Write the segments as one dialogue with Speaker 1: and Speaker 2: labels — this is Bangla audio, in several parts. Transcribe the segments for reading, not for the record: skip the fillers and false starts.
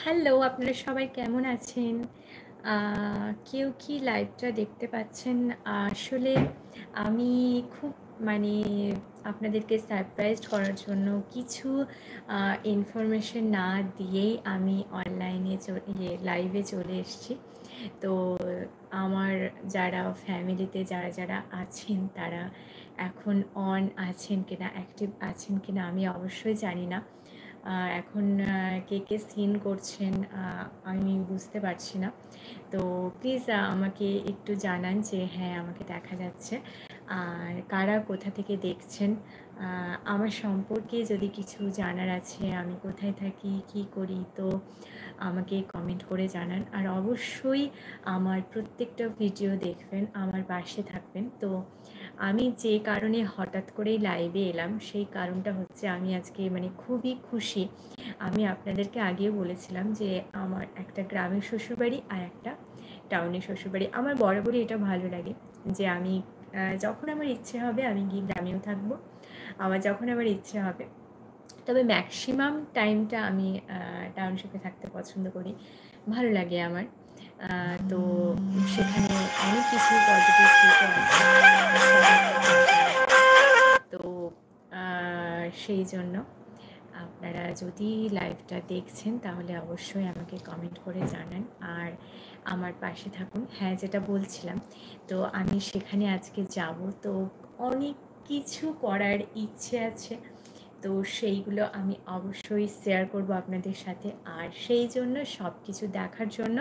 Speaker 1: হ্যালো, আপনারা সবাই কেমন আছেন? আ কেউ কি লাইভটা দেখতে পাচ্ছেন? আসলে আমি খুব মানে আপনাদেরকে সারপ্রাইজড করার জন্য কিছু আ ইনফরমেশন না দিয়েই আমি অনলাইনে লাইভে চলে এসেছি। তো আমার যারা ফ্যামিলিতে যারা আছেন তারা এখন অন আছেন কিনা, অ্যাক্টিভ আছেন কিনা আমি অবশ্যই জানি না। এখন কে সিন করছেন আমি বুঝতে পারছি না। তো প্লিজ আমাকে একটু জানান যে হ্যাঁ, আমাকে দেখা যাচ্ছে। আর কারা কোথা থেকে দেখছেন? আমার সম্পর্কে যদি কিছু জানার আছে, আমি কোথায় থাকি, কী করি, তো আমাকে কমেন্ট করে জানান। আর অবশ্যই আমার প্রত্যেকটা ভিডিও দেখবেন, আমার পাশে থাকবেন। তো আমি যে কারণে হঠাৎ করেই লাইভে এলাম, সেই কারণটা হচ্ছে আমি আজকে মানে খুবই খুশি। আমি আপনাদেরকে আগেও বলেছিলাম যে আমার একটা গ্রামের শ্বশুরবাড়ি আর একটা টাউনের শ্বশুরবাড়ি। আমার বরাবরই এটা ভালো লাগে যে আমি যখন আমার ইচ্ছে হবে আমি গিয়ে গ্রামেও থাকবো। আবার যখন আমার ইচ্ছে হবে, তবে ম্যাক্সিমাম টাইমটা আমি টাউনশিপে থাকতে পছন্দ করি। ভালো লাগে আমার। তো সেখানে অনেক কিছু পজিটিভ দিকও আছে। তো সেই জন্য আপনারা যদি লাইভটা দেখছেন তাহলে অবশ্যই আমাকে কমেন্ট করে জানান আর আমার পাশে থাকুন। হ্যাঁ, যেটা বলছিলাম, তো আমি সেখানে আজকে যাব। তো অনেক কিছু করার ইচ্ছে আছে। তো সেইগুলো আমি অবশ্যই শেয়ার করব আপনাদের সাথে। আর সেই জন্য সব কিছু দেখার জন্য,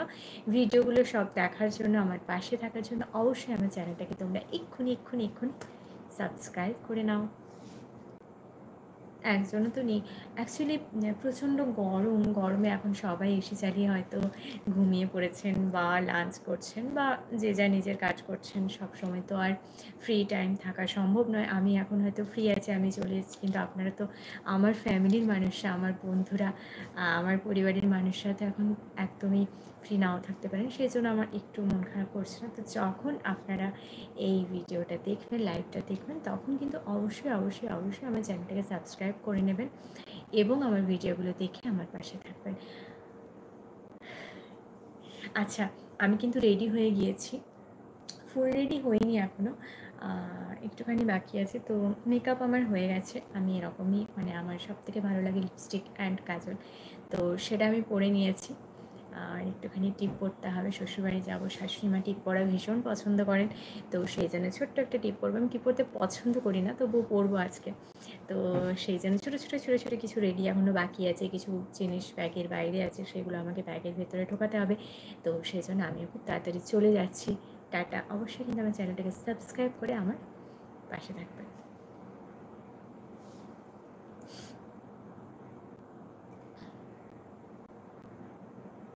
Speaker 1: ভিডিওগুলো সব দেখার জন্য, আমার পাশে থাকার জন্য অবশ্যই আমার চ্যানেলটাকে তোমরা এক্ষুনি সাবস্ক্রাইব করে নাও। একজনও তো নেই। অ্যাকচুয়ালি প্রচণ্ড গরমে এখন সবাই এসি চালিয়ে হয়তো ঘুমিয়ে পড়েছেন বা লাঞ্চ করছেন বা যে যার নিজের কাজ করছেন। সবসময় তো আর ফ্রি টাইম থাকা সম্ভব নয়। আমি এখন হয়তো ফ্রি আছি, আমি চলে এসেছি, কিন্তু আপনারা তো আমার ফ্যামিলির মানুষরা, আমার বন্ধুরা, আমার পরিবারের মানুষরা তো এখন একদমই ফ্রি নাও থাকতে পারেন। সেই জন্য আমার একটু মন খারাপ করছে না। তো যখন আপনারা এই ভিডিওটা দেখবেন, লাইভটা দেখবেন, তখন কিন্তু অবশ্যই আমার চ্যানেলটাকে সাবস্ক্রাইব করে নেবেন এবং আমার ভিডিওগুলো দেখে আমার পাশে থাকবেন। আচ্ছা, আমি কিন্তু রেডি হয়ে গিয়েছি। ফুল রেডি হইনি এখনও, একটুখানি বাকি আছে। তো মেকআপ আমার হয়ে গেছে। আমি এরকমই মানে আমার সবথেকে ভালো লাগে লিপস্টিক অ্যান্ড কাজল। তো সেটা আমি পরে নিয়েছি। আর একটুখানি টিপ পরতে হবে, শ্বশুরবাড়ি যাবো, শাশুড়ি মা টিপ পরা ভীষণ পছন্দ করেন। তো সেই জন্য ছোট্ট একটা টিপ পরবো। আমি টিপ পরতে পছন্দ করি না, তবুও পরবো আজকে। তো সেই জন্য ছোটো কিছু রেডি এখনও বাকি আছে। কিছু জিনিস ব্যাগের বাইরে আছে, সেগুলো আমাকে ব্যাগের ভেতরে ঢোকাতে হবে। তো সেই জন্য আমিও খুব তাড়াতাড়ি চলে যাচ্ছি। টাটা। অবশ্যই কিন্তু আমার চ্যানেলটাকে সাবস্ক্রাইব করে আমার পাশে থাকবেন।